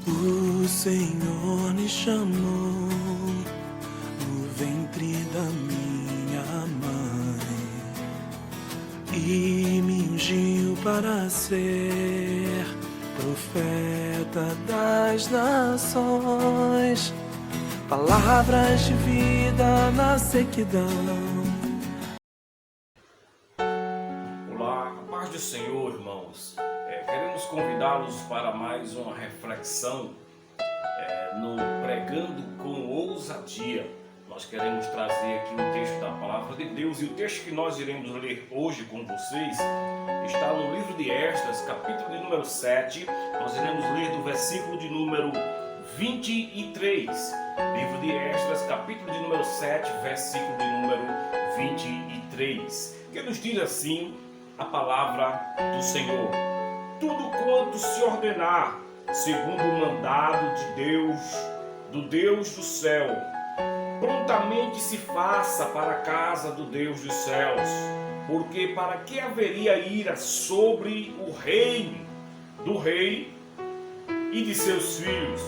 O Senhor me chamou no ventre da minha mãe e me ungiu para ser profeta das nações. Palavras de vida na sequidão. Olá, a paz do Senhor, irmãos. Queremos convidá-los para mais uma reflexão no Pregando com Ousadia. Nós queremos trazer aqui um texto da Palavra de Deus, e o texto que nós iremos ler hoje com vocês está no livro de Esdras, capítulo de número 7. Nós iremos ler do versículo de número 23. Livro de Esdras, capítulo de número 7, versículo de número 23. Que nos diz assim a palavra do Senhor: tudo quanto se ordenar, segundo o mandado de Deus, do Deus do céu, prontamente se faça para a casa do Deus dos céus, porque para que haveria ira sobre o reino do rei e de seus filhos?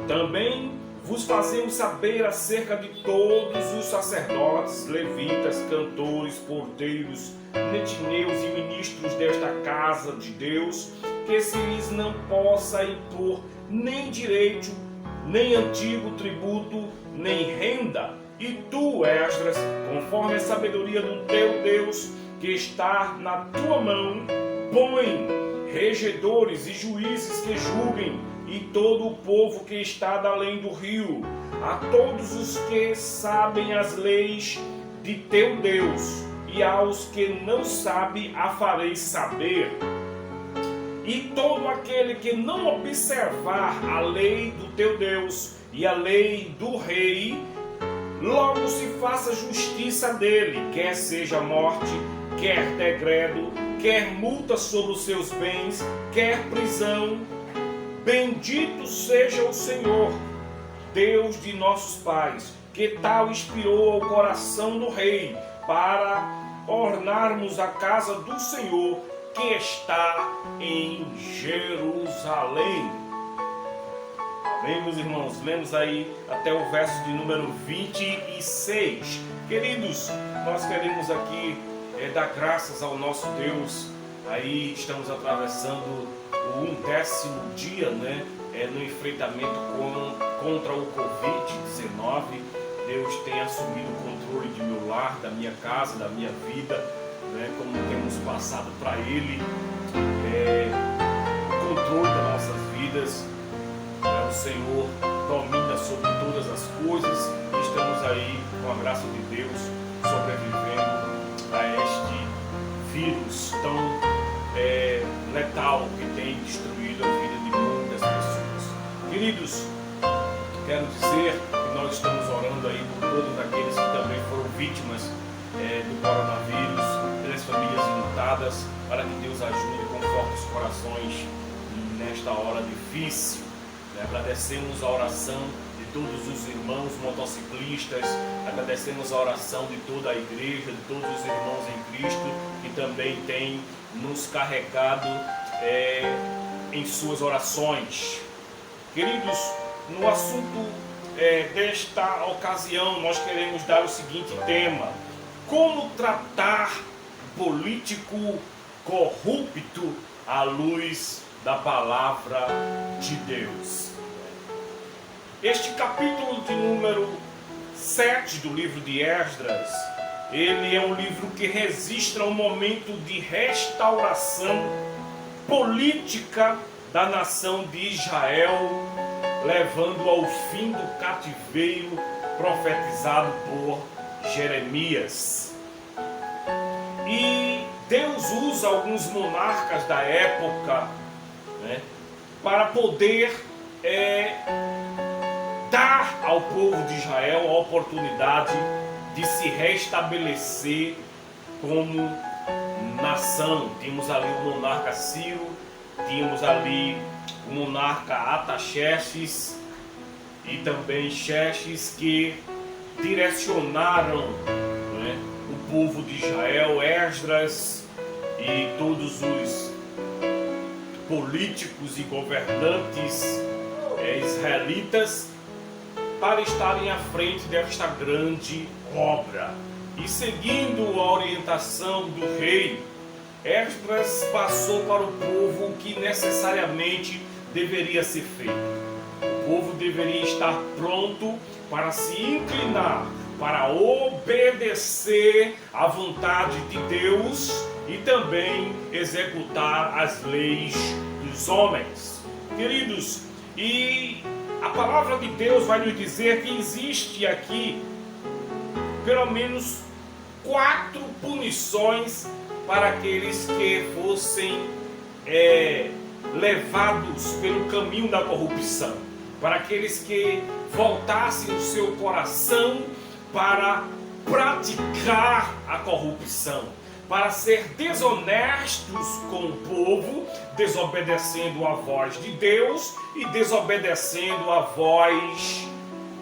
Também vos fazemos saber acerca de todos os sacerdotes, levitas, cantores, porteiros, netineus e ministros desta casa de Deus, que se lhes não possa impor nem direito, nem antigo tributo, nem renda. E tu, Esdras, conforme a sabedoria do teu Deus, que está na tua mão, põe regedores e juízes que julguem, e todo o povo que está da além do rio, a todos os que sabem as leis de teu Deus, e aos que não sabem a fareis saber. E todo aquele que não observar a lei do teu Deus e a lei do rei, logo se faça justiça dele, quer seja morte, quer degredo, quer multa sobre os seus bens, quer prisão. Bendito seja o Senhor, Deus de nossos pais, que tal inspirou ao coração do rei para ornarmos a casa do Senhor, que está em Jerusalém. Amém, meus irmãos? Lemos aí até o verso de número 26. Queridos, nós queremos aqui dar graças ao nosso Deus. Aí estamos atravessando o 10º dia, no enfrentamento contra o Covid-19. Deus tem assumido o controle de meu lar, da minha casa, da minha vida, como temos passado para Ele o controle das nossas vidas. O Senhor domina sobre todas as coisas e estamos aí, com a graça de Deus, sobrevivendo a este vírus tão letal que tem destruído a vida de muitas pessoas. Queridos, quero dizer que nós estamos orando aí por todos aqueles que também foram vítimas do coronavírus, pelas famílias enlutadas, para que Deus ajude com fortes corações nesta hora difícil. Agradecemos a oração de todos os irmãos motociclistas, agradecemos a oração de toda a igreja, de todos os irmãos em Cristo, que também têm nos carregado em suas orações. Queridos, no assunto desta ocasião, nós queremos dar o seguinte tema: como tratar político corrupto à luz da palavra de Deus. Este capítulo de número 7 do livro de Esdras, ele é um livro que registra um momento de restauração política da nação de Israel, levando ao fim do cativeiro profetizado por Jeremias. E Deus usa alguns monarcas da época para poder dar ao povo de Israel a oportunidade de se restabelecer como nação. Tínhamos ali o monarca Ciro, tínhamos ali o monarca Artaxerxes e também Xerxes, que direcionaram o povo de Israel. Esdras e todos os políticos e governantes israelitas para estarem à frente desta grande obra. E seguindo a orientação do rei, Esdras passou para o povo o que necessariamente deveria ser feito. O povo deveria estar pronto para se inclinar, para obedecer à vontade de Deus e também executar as leis dos homens. Queridos, e a palavra de Deus vai nos dizer que existe aqui pelo menos 4 punições para aqueles que fossem levados pelo caminho da corrupção, para aqueles que voltassem o seu coração para praticar a corrupção, para ser desonestos com o povo, desobedecendo a voz de Deus e desobedecendo a voz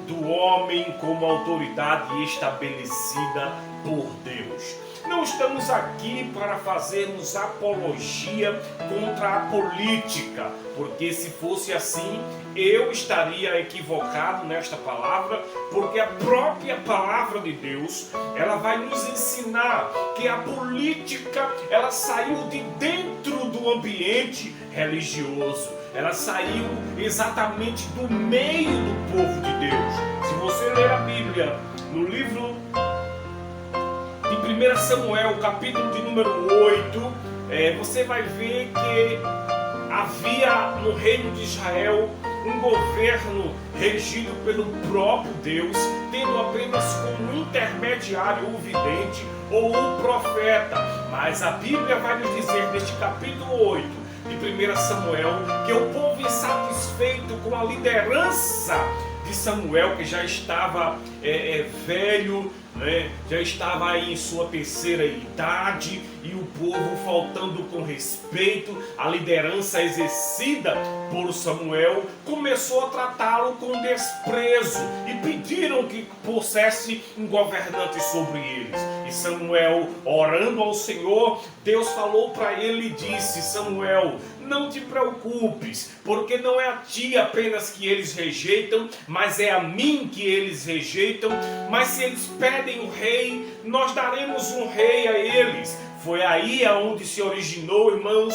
do homem como autoridade estabelecida por Deus. Não estamos aqui para fazermos apologia contra a política, porque se fosse assim, eu estaria equivocado nesta palavra, porque a própria palavra de Deus, ela vai nos ensinar que a política, ela saiu de dentro do ambiente religioso, ela saiu exatamente do meio do povo de Deus. Se você ler a Bíblia no livro de 1 Samuel, capítulo de número 8, você vai ver que havia no reino de Israel um governo regido pelo próprio Deus, tendo apenas como intermediário o vidente ou o profeta. Mas a Bíblia vai nos dizer neste capítulo 8 de 1 Samuel que o povo insatisfeito com a liderança de Samuel, que já estava velho, já estava aí em sua terceira idade, e o povo faltando com respeito à liderança exercida por Samuel, começou a tratá-lo com desprezo e pediram que pusesse um governante sobre eles. E Samuel, orando ao Senhor, Deus falou para ele e disse: Samuel, não te preocupes, porque não é a ti apenas que eles rejeitam, mas é a mim que eles rejeitam. Mas se eles pedem o rei, nós daremos um rei a eles. Foi aí aonde se originou, irmãos,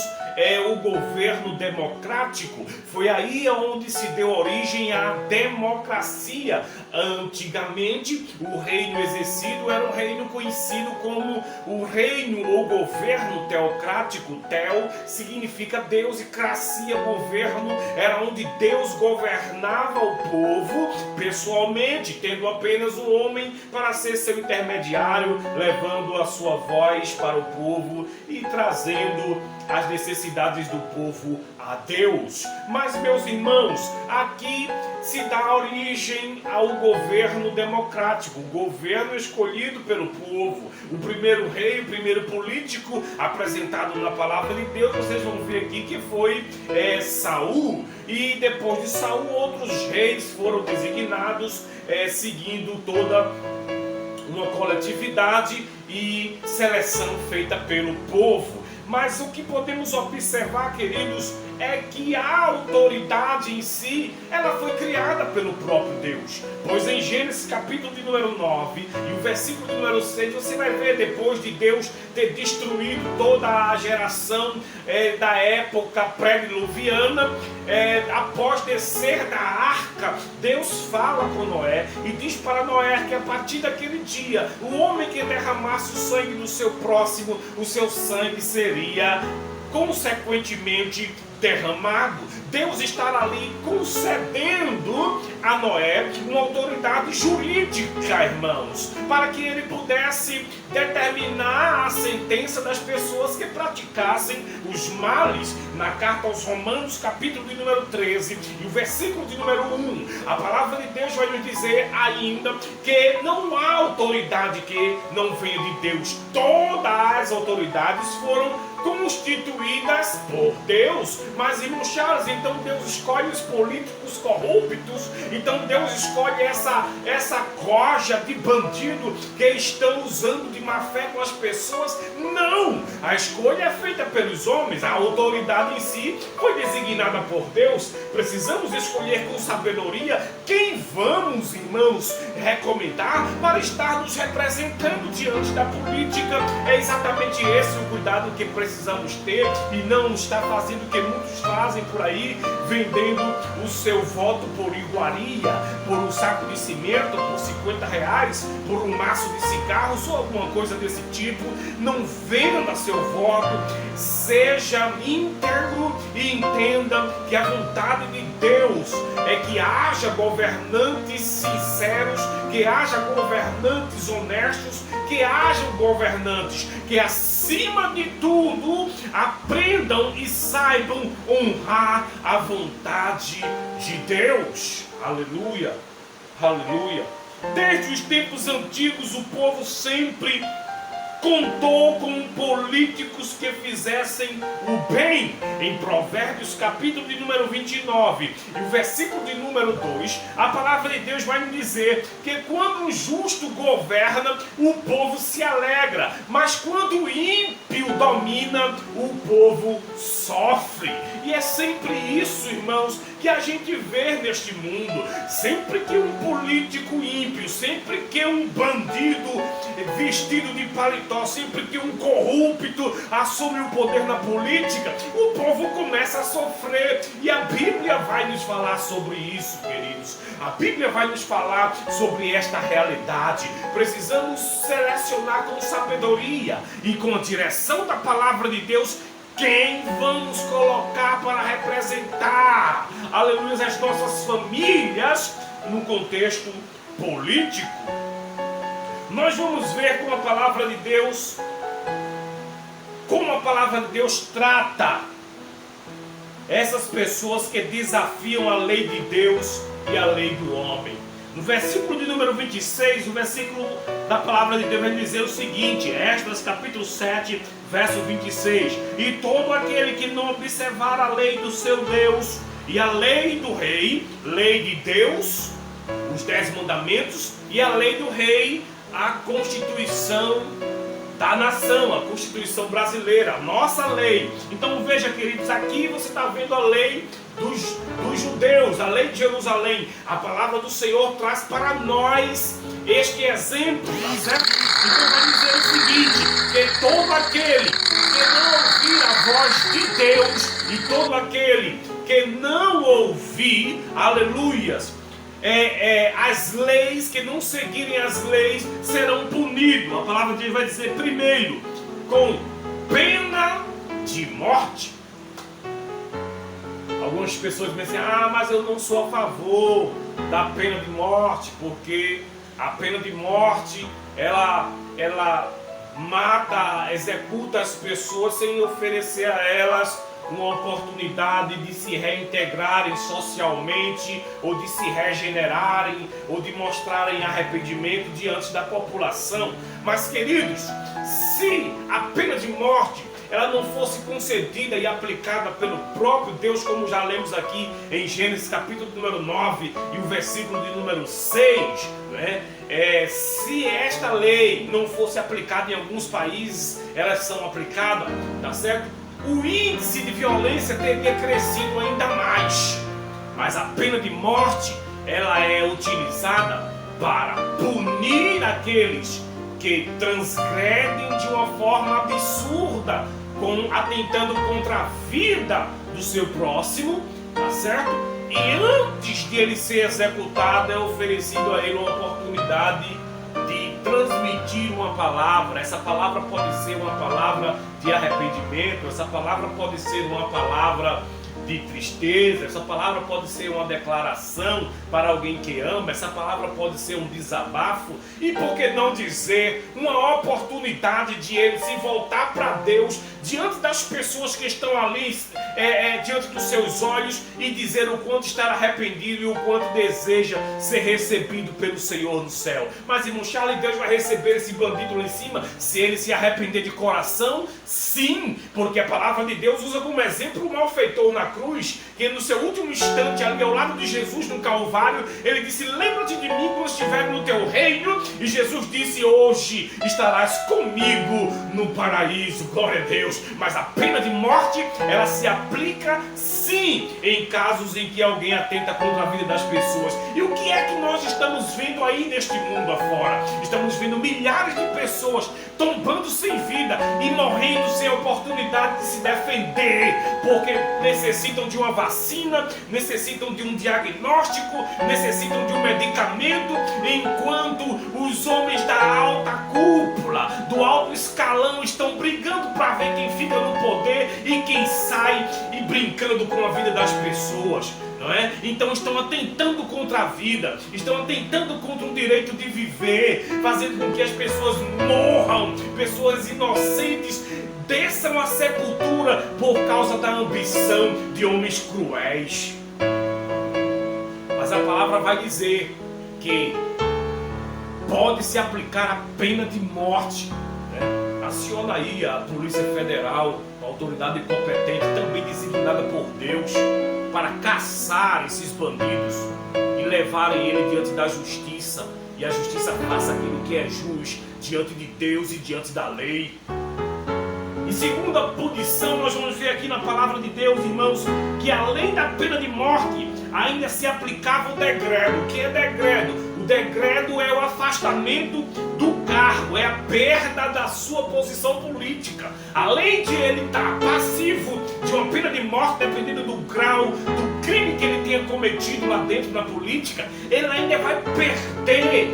o governo democrático. Foi aí aonde se deu origem à democracia. Antigamente, o reino exercido era um reino conhecido como o reino ou governo teocrático. Teo significa Deus e cracia, governo, era onde Deus governava o povo pessoalmente, tendo apenas um homem para ser seu intermediário, levando a sua voz para o povo e trazendo as necessidades do povo a Deus. Mas, meus irmãos, aqui se dá origem ao governo democrático, o governo escolhido pelo povo. O primeiro rei, o primeiro político apresentado na palavra de Deus, vocês vão ver aqui que foi Saul. E depois de Saul, outros reis foram designados, seguindo toda uma coletividade e seleção feita pelo povo. Mas o que podemos observar, queridos, é que a autoridade em si, ela foi criada pelo próprio Deus. Pois em Gênesis capítulo de número 9 e o versículo de número 6, você vai ver, depois de Deus ter destruído toda a geração da época pré-diluviana, após descer da arca, Deus fala com Noé e diz para Noé que a partir daquele dia, o homem que derramasse o sangue do seu próximo, o seu sangue seria consequentemente derramado. Deus estará ali concedendo a Noé uma autoridade jurídica, irmãos, para que ele pudesse determinar a sentença das pessoas que praticassem os males. Na carta aos Romanos, capítulo de número 13 e o versículo de número 1, a palavra de Deus vai nos dizer ainda que não há autoridade que não venha de Deus. Todas as autoridades foram constituídas por Deus. Mas, irmão Charles, então Deus escolhe os políticos corruptos, então Deus escolhe essa corja de bandido que estão usando de má fé com as pessoas? Não! A escolha é feita pelos homens, a autoridade em si foi designada por Deus. Precisamos escolher com sabedoria quem vamos, irmãos, recomendar para estar nos representando diante da política. É exatamente esse o cuidado que precisamos ter e não estar fazendo o que muitos fazem por aí, vendendo o seu voto por iguaria, por um saco de cimento, por R$50, por um maço de cigarros ou alguma coisa desse tipo. Não venda seu voto, seja íntegro e entenda que a vontade de Deus é que haja governantes sinceros, que haja governantes honestos, que hajam governantes que acima de tudo aprendam e saibam honrar a vontade de Deus. Aleluia, aleluia. Desde os tempos antigos o povo sempre contou com políticos que fizessem o bem. Em Provérbios capítulo de número 29 e o versículo de número 2, a palavra de Deus vai nos dizer que quando o justo governa, o povo se alegra, mas quando o ímpio domina, o povo sofre. E é sempre isso, irmãos, que a gente vê neste mundo. Sempre que um político ímpio, sempre que um bandido vestido de paletó, sempre que um corrupto assume o poder na política, o povo começa a sofrer. E a Bíblia vai nos falar sobre isso, queridos. A Bíblia vai nos falar sobre esta realidade. Precisamos selecionar com sabedoria e com a direção da palavra de Deus quem vamos colocar para representar, aleluia, as nossas famílias no contexto político. Nós vamos ver como a palavra de Deus, trata essas pessoas que desafiam a lei de Deus e a lei do homem. No versículo de número 26, o versículo da palavra de Deus vai dizer o seguinte, Esdras capítulo 7, verso 26. E todo aquele que não observar a lei do seu Deus e a lei do rei, lei de Deus, os 10 mandamentos, e a lei do rei, a Constituição da nação, a Constituição brasileira, a nossa lei. Então veja, queridos, aqui você está vendo a lei dos judeus, a lei de Jerusalém. A palavra do Senhor traz para nós este exemplo, tá certo? Então vai dizer o seguinte, que todo aquele que não ouvir a voz de Deus e todo aquele que não ouvir, aleluias, as leis, que não seguirem as leis, serão punidos. A palavra de Deus vai dizer primeiro, com pena de morte. Algumas pessoas dizem assim, mas eu não sou a favor da pena de morte, porque a pena de morte, ela mata, executa as pessoas sem oferecer a elas uma oportunidade de se reintegrarem socialmente, ou de se regenerarem, ou de mostrarem arrependimento diante da população. Mas, queridos, se a pena de morte ela não fosse concedida e aplicada pelo próprio Deus, como já lemos aqui em Gênesis capítulo número 9 e o versículo de número 6, né? Se esta lei não fosse aplicada em alguns países, elas são aplicadas, tá certo? O índice de violência teria crescido ainda mais. Mas a pena de morte, ela é utilizada para punir aqueles que transgredem de uma forma absurda, atentando contra a vida do seu próximo, tá certo? E antes de ele ser executado, é oferecido a ele uma oportunidade de transmitir uma palavra. Essa palavra pode ser uma palavra de arrependimento, essa palavra pode ser uma palavra de tristeza, essa palavra pode ser uma declaração para alguém que ama, essa palavra pode ser um desabafo, e por que não dizer uma oportunidade de ele se voltar para Deus diante das pessoas que estão ali, diante dos seus olhos, e dizer o quanto está arrependido e o quanto deseja ser recebido pelo Senhor no céu. Mas, irmão Charles, Deus vai receber esse bandido lá em cima se ele se arrepender de coração? Sim, porque a palavra de Deus usa como exemplo o malfeitor na cruz, que no seu último instante, ali ao lado de Jesus no Calvário, ele disse: lembra-te de mim quando estiver no teu reino. E Jesus disse: hoje estarás comigo no paraíso. Glória a Deus. Mas a pena de morte, ela se aplica sim em casos em que alguém atenta contra a vida das pessoas. E o que é que nós estamos vendo aí neste mundo afora? Estamos vendo milhares de pessoas tombando sem vida e morrendo sem oportunidade de se defender, porque necessitam de uma vacina, necessitam de um diagnóstico, necessitam de um medicamento, enquanto os homens da alta cúpula, do alto escalão, estão brigando para ver quem fica no poder e quem sai, e brincando com a vida das pessoas. Não é? Então estão atentando contra a vida, estão atentando contra o direito de viver, fazendo com que as pessoas morram, pessoas inocentes desçam à sepultura por causa da ambição de homens cruéis. Mas a palavra vai dizer que pode se aplicar a pena de morte, né? Aciona aí a Polícia Federal, a autoridade competente, também designada por Deus, para caçar esses bandidos e levarem ele diante da justiça, e a justiça faça aquilo que é justo diante de Deus e diante da lei. E segundo a punição, nós vamos ver aqui na palavra de Deus, irmãos, que além da pena de morte, ainda se aplicava o degredo. O que é degredo? O degredo é o afastamento do cargo, é a perda da sua posição política. Além de ele estar passivo de uma pena de morte, dependendo do grau do crime que ele tenha cometido lá dentro da política, ele ainda vai perder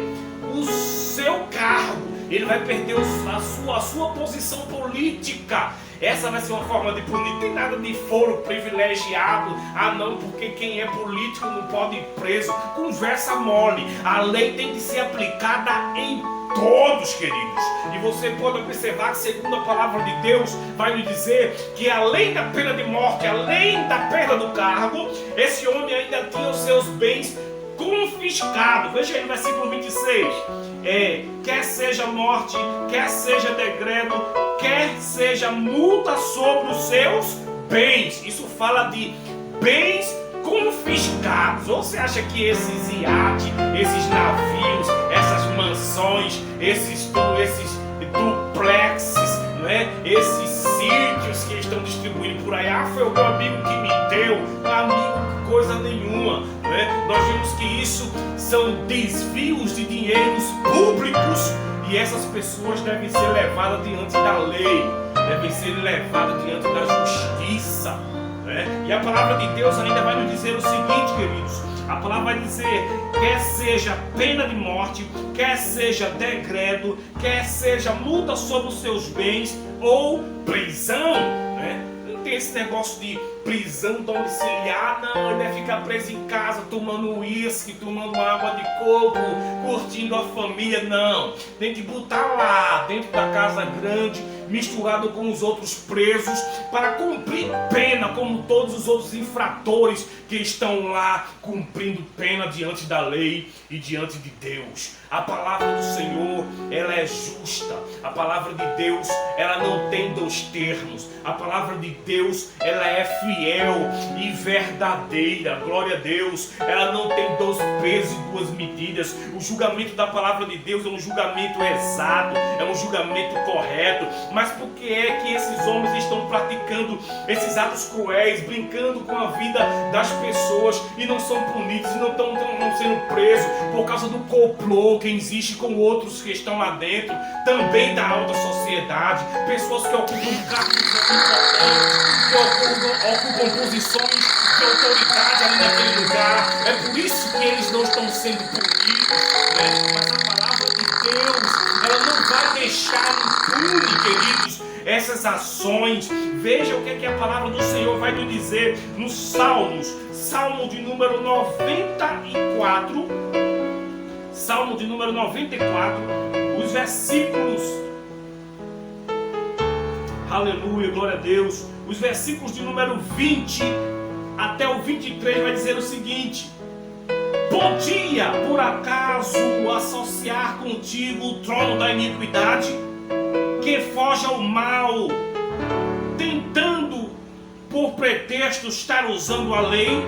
o seu cargo, ele vai perder a sua posição política. Essa vai ser uma forma de punir. Não tem nada de foro privilegiado. Ah não, porque quem é político não pode ir preso. Conversa mole. A lei tem que ser aplicada em todos, queridos. E você pode observar que, segundo a palavra de Deus, vai nos dizer que além da pena de morte, além da perda do cargo, esse homem ainda tinha os seus bens confiscados. Veja aí no versículo 26. Quer seja morte, quer seja degredo, quer seja multa sobre os seus bens. Isso fala de bens confiscados. Ou você acha que esses iates, esses navios, essas mansões, esses duplexes, né? Esses sítios que estão distribuindo por aí, foi o meu amigo que me deu? Amigo, coisa nenhuma, né? Nós vimos que isso são desvios de dinheiros públicos, e essas pessoas devem ser levadas diante da lei, devem ser levadas diante da justiça, né? E a palavra de Deus ainda vai nos dizer o seguinte, queridos. A palavra vai dizer: quer seja pena de morte, quer seja degredo, quer seja multa sobre os seus bens ou prisão, né? Não tem esse negócio de prisão domiciliar, não. Ele deve ficar preso em casa tomando uísque, tomando água de coco, curtindo a família, não. Tem que botar lá dentro da casa grande, misturado com os outros presos, para cumprir pena, como todos os outros infratores que estão lá cumprindo pena diante da lei e diante de Deus. A palavra do Senhor, ela é justa. A palavra de Deus, ela não tem dois termos. A palavra de Deus, ela é fiel e verdadeira. Glória a Deus. Ela não tem dois pesos e duas medidas. O julgamento da palavra de Deus é um julgamento exato, é um julgamento correto. Mas por que é que esses homens estão praticando esses atos cruéis, brincando com a vida das pessoas e não são punidos, e não estão sendo presos por causa do complô que existe com outros que estão lá dentro, também da alta sociedade, pessoas que ocupam cargos importantes, que ocupam posições de autoridade ali naquele lugar? É por isso que eles não estão sendo punidos, né? Mas a palavra de Deus, ela não vai deixar impune, queridos, essas ações. Veja o que é que a palavra do Senhor vai nos dizer nos Salmos. Salmo de número 94, Salmo de número 94, os versículos, Aleluia, glória a Deus. Os versículos de número 20 até o 23 vai dizer o seguinte: podia, por acaso, associar contigo o trono da iniquidade, que foge ao mal, tentando por pretexto estar usando a lei,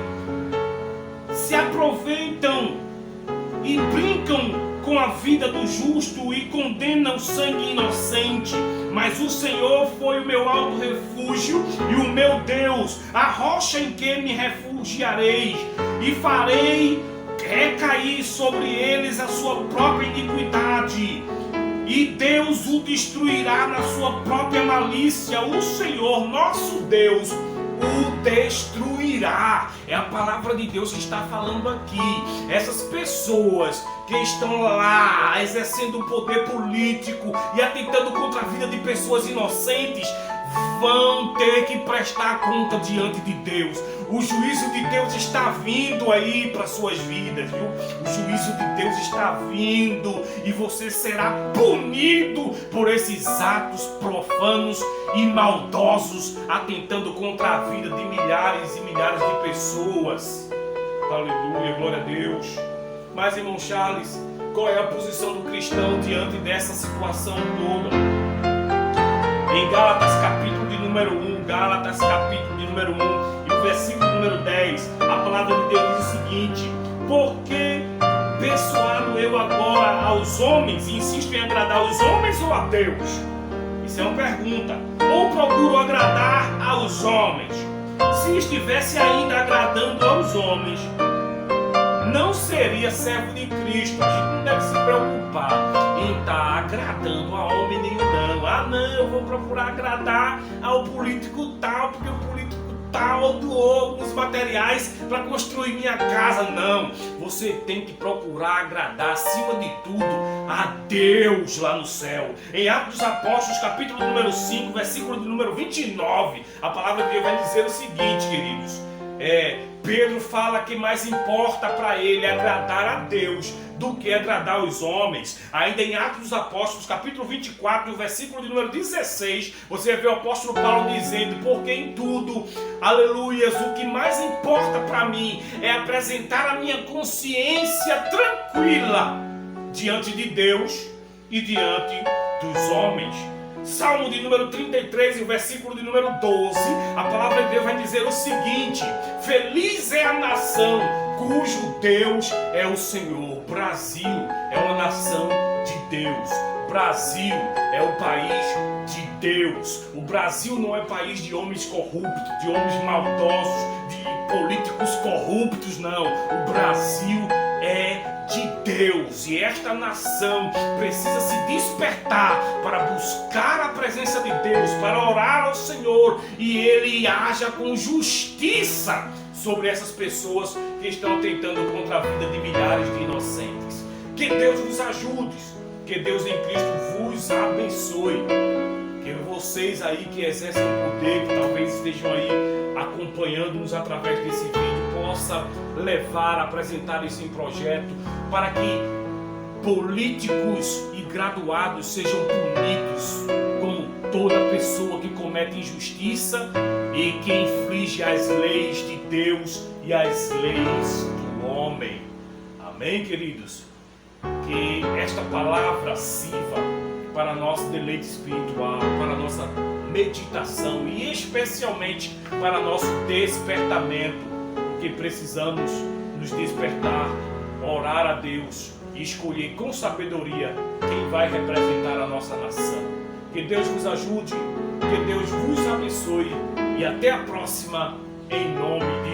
se aproveitam e brincam com a vida do justo e condenam o sangue inocente. Mas o Senhor foi o meu alto refúgio e o meu Deus, a rocha em que me refugiarei, e farei recair sobre eles a sua própria iniquidade, e Deus o destruirá na sua própria malícia. O Senhor, nosso Deus, o destruirá. É a palavra de Deus que está falando aqui. Essas pessoas que estão lá exercendo o poder político e atentando contra a vida de pessoas inocentes vão ter que prestar conta diante de Deus. O juízo de Deus está vindo aí para suas vidas, viu? O juízo de Deus está vindo e você será punido por esses atos profanos e maldosos, atentando contra a vida de milhares e milhares de pessoas. Aleluia, glória a Deus. Mas, irmão Charles, qual é a posição do cristão diante dessa situação toda? Em Gálatas capítulo de número 1, Gálatas capítulo de número 1 e o versículo número 10, a palavra de Deus diz o seguinte: porque persuado eu agora aos homens, e insisto em agradar aos homens ou a Deus? Isso é uma pergunta. Ou procuro agradar aos homens? Se estivesse ainda agradando aos homens, não seria servo de Cristo. A gente não deve se preocupar em estar agradando a homem nenhum, não. Ah, não, eu vou procurar agradar ao político tal, porque o político tal doou alguns materiais para construir minha casa. Não, você tem que procurar agradar, acima de tudo, a Deus lá no céu. Em Atos dos Apóstolos, capítulo número 5, versículo de número 29, a palavra de Deus vai dizer o seguinte, queridos: Pedro fala que mais importa para ele agradar a Deus do que agradar os homens. Ainda em Atos dos Apóstolos, capítulo 24, versículo de número 16, você vê o apóstolo Paulo dizendo: porque em tudo, aleluias, o que mais importa para mim é apresentar a minha consciência tranquila diante de Deus e diante dos homens. Salmo de número 33 e o versículo de número 12, a palavra de Deus vai dizer o seguinte: feliz é a nação cujo Deus é o Senhor. O Brasil é uma nação de Deus. O Brasil é o país de Deus. O Brasil não é país de homens corruptos, de homens maldosos, de políticos corruptos, não. O Brasil é de Deus, e esta nação precisa se despertar para buscar a presença de Deus, para orar ao Senhor, e Ele haja com justiça sobre essas pessoas que estão tentando contra a vida de milhares de inocentes. Que Deus vos ajude, que Deus em Cristo vos abençoe, que vocês aí que exercem o poder, que talvez estejam aí acompanhando-nos através desse vídeo, possa levar, apresentar esse projeto para que políticos e graduados sejam punidos como toda pessoa que comete injustiça e que infringe as leis de Deus e as leis do homem. Amém, queridos? Que esta palavra sirva para nosso deleite espiritual, para nossa meditação e especialmente para nosso despertamento, porque precisamos nos despertar, orar a Deus e escolher com sabedoria quem vai representar a nossa nação. Que Deus vos ajude, que Deus vos abençoe e até a próxima, em nome de